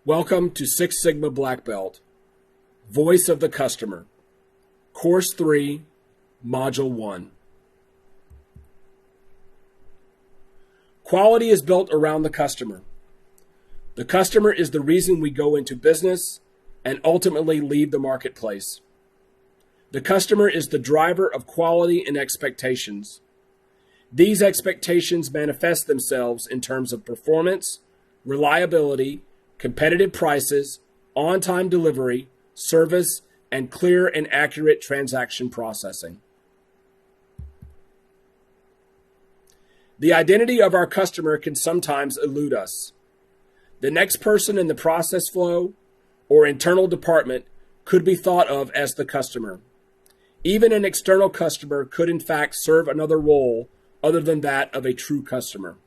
Welcome to Six Sigma Black Belt, Voice of the Customer, Course 3, Module 1. Quality is built around the customer. The customer is the reason we go into business and ultimately leave the marketplace. The customer is the driver of quality and expectations. These expectations manifest themselves in terms of performance, reliability, competitive prices, on-time delivery, service, and clear and accurate transaction processing. The identity of our customer can sometimes elude us. The next person in the process flow or internal department could be thought of as the customer. Even an external customer could in fact serve another role other than that of a true customer.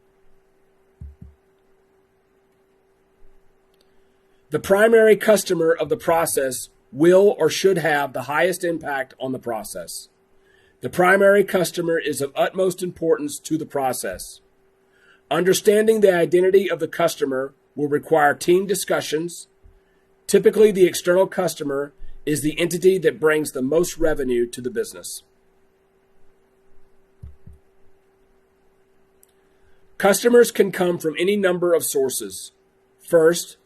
The primary customer of the process will or should have the highest impact on the process. The primary customer is of utmost importance to the process. Understanding the identity of the customer will require team discussions. Typically, the external customer is the entity that brings the most revenue to the business. Customers can come from any number of sources. First,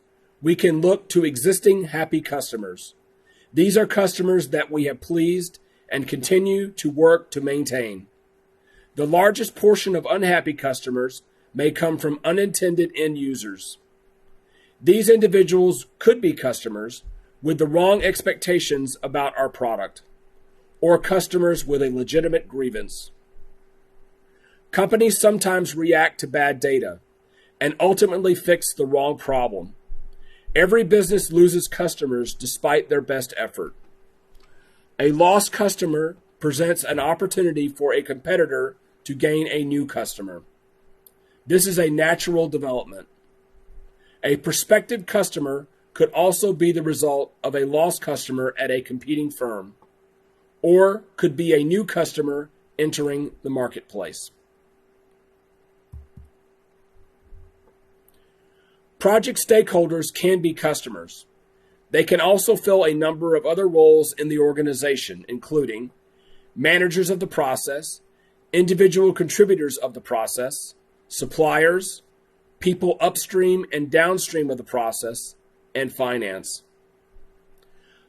we can look to existing happy customers. These are customers that we have pleased and continue to work to maintain. The largest portion of unhappy customers may come from unintended end users. These individuals could be customers with the wrong expectations about our product, or customers with a legitimate grievance. Companies sometimes react to bad data and ultimately fix the wrong problem. Every business loses customers despite their best effort. A lost customer presents an opportunity for a competitor to gain a new customer. This is a natural development. A prospective customer could also be the result of a lost customer at a competing firm, or could be a new customer entering the marketplace. Project stakeholders can be customers. They can also fill a number of other roles in the organization, including managers of the process, individual contributors of the process, suppliers, people upstream and downstream of the process, and finance.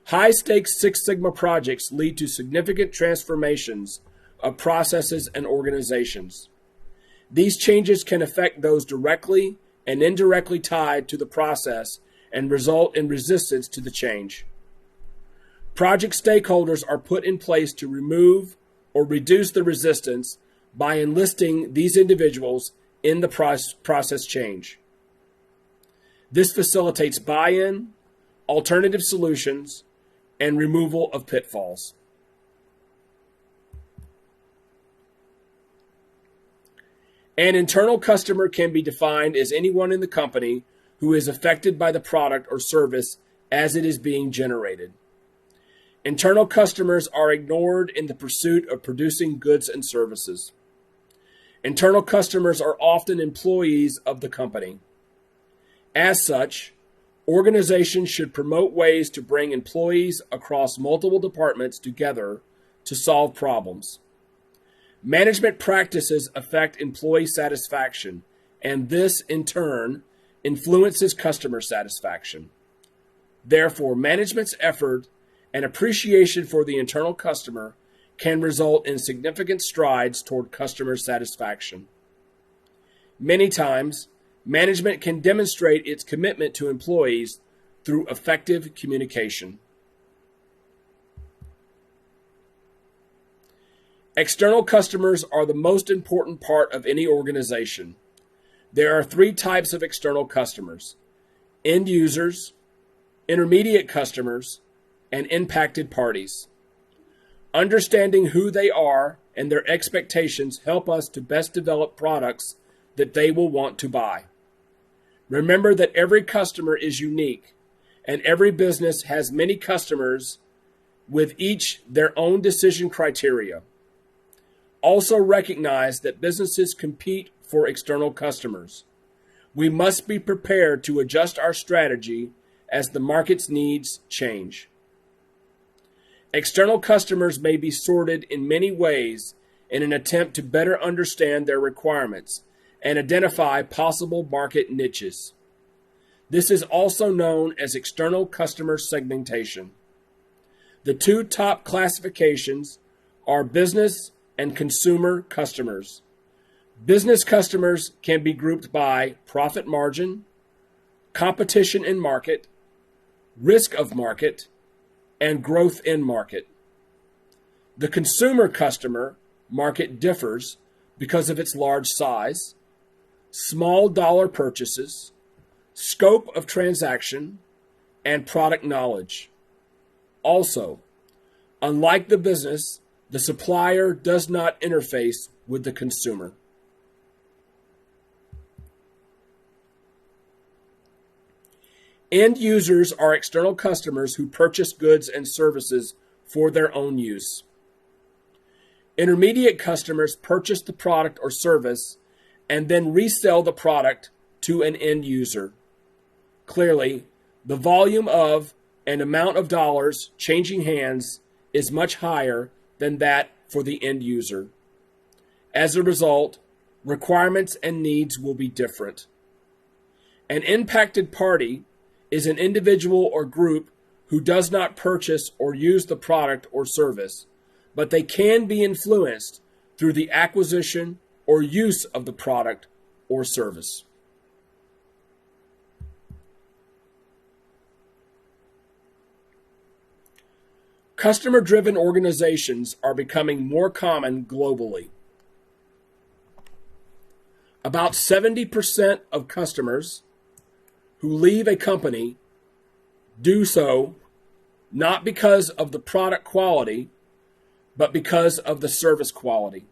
High-stakes Six Sigma projects lead to significant transformations of processes and organizations. These changes can affect those directly and indirectly tied to the process and result in resistance to the change. Project stakeholders are put in place to remove or reduce the resistance by enlisting these individuals in the process change. This facilitates buy-in, alternative solutions, and removal of pitfalls. An internal customer can be defined as anyone in the company who is affected by the product or service as it is being generated. Internal customers are ignored in the pursuit of producing goods and services. Internal customers are often employees of the company. As such, organizations should promote ways to bring employees across multiple departments together to solve problems. Management practices affect employee satisfaction, and this, in turn, influences customer satisfaction. Therefore, management's effort and appreciation for the internal customer can result in significant strides toward customer satisfaction. Many times, management can demonstrate its commitment to employees through effective communication. External customers are the most important part of any organization. There are three types of external customers: end users, intermediate customers, and impacted parties. Understanding who they are and their expectations help us to best develop products that they will want to buy. Remember that every customer is unique, and every business has many customers with each their own decision criteria. Also recognize that businesses compete for external customers. We must be prepared to adjust our strategy as the market's needs change. External customers may be sorted in many ways in an attempt to better understand their requirements and identify possible market niches. This is also known as external customer segmentation. The two top classifications are business and consumer customers. Business customers can be grouped by profit margin, competition in market, risk of market, and growth in market. The consumer customer market differs because of its large size, small dollar purchases, scope of transaction, and product knowledge. Also, unlike the business, the supplier does not interface with the consumer. End users are external customers who purchase goods and services for their own use. Intermediate customers purchase the product or service and then resell the product to an end user. Clearly, the volume of and amount of dollars changing hands is much higher than that for the end user. As a result, requirements and needs will be different. An impacted party is an individual or group who does not purchase or use the product or service, but they can be influenced through the acquisition or use of the product or service. Customer-driven organizations are becoming more common globally. About 70% of customers who leave a company do so not because of the product quality, but because of the service quality.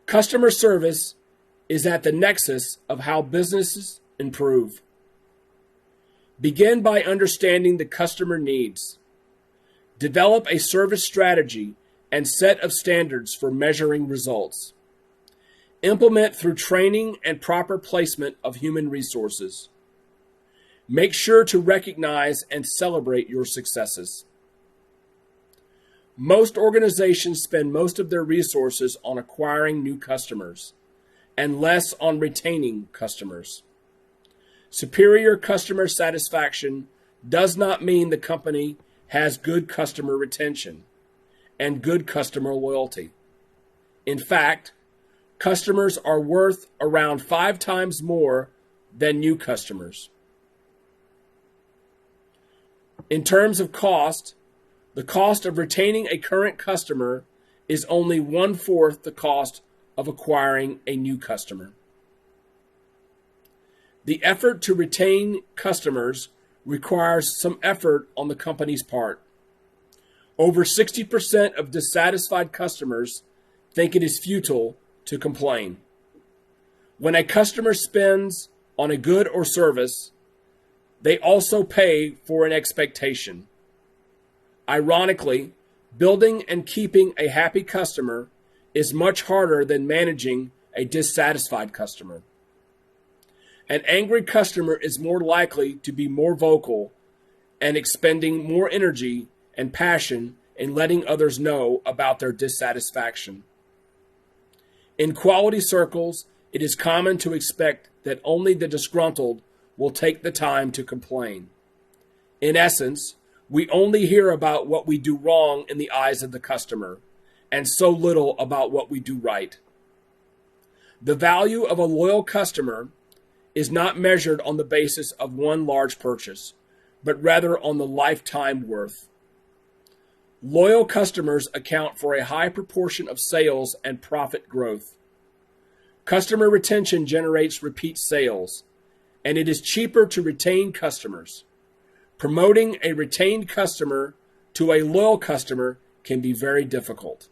Customer service is at the nexus of how businesses improve. Begin by understanding the customer needs. Develop a service strategy and set of standards for measuring results. Implement through training and proper placement of human resources. Make sure to recognize and celebrate your successes. Most organizations spend most of their resources on acquiring new customers and less on retaining customers. Superior customer satisfaction does not mean the company has good customer retention and good customer loyalty. In fact, customers are worth around 5 times more than new customers. In terms of cost, the cost of retaining a current customer is only 1/4 the cost of acquiring a new customer. The effort to retain customers requires some effort on the company's part. Over 60% of dissatisfied customers think it is futile to complain. When a customer spends on a good or service, they also pay for an expectation. Ironically, building and keeping a happy customer is much harder than managing a dissatisfied customer. An angry customer is more likely to be more vocal and expending more energy and passion in letting others know about their dissatisfaction. In quality circles, it is common to expect that only the disgruntled will take the time to complain. In essence, we only hear about what we do wrong in the eyes of the customer, and so little about what we do right. The value of a loyal customer is not measured on the basis of one large purchase, but rather on the lifetime worth. Loyal customers account for a high proportion of sales and profit growth. Customer retention generates repeat sales, and it is cheaper to retain customers. Promoting a retained customer to a loyal customer can be very difficult.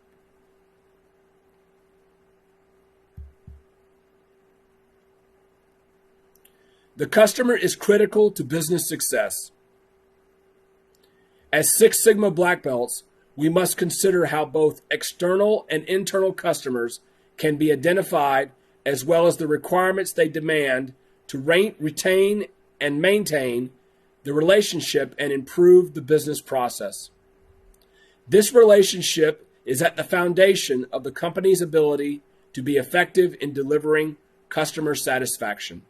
The customer is critical to business success. As Six Sigma Black Belts, we must consider how both external and internal customers can be identified as well as the requirements they demand to retain and maintain the relationship and improve the business process. This relationship is at the foundation of the company's ability to be effective in delivering customer satisfaction.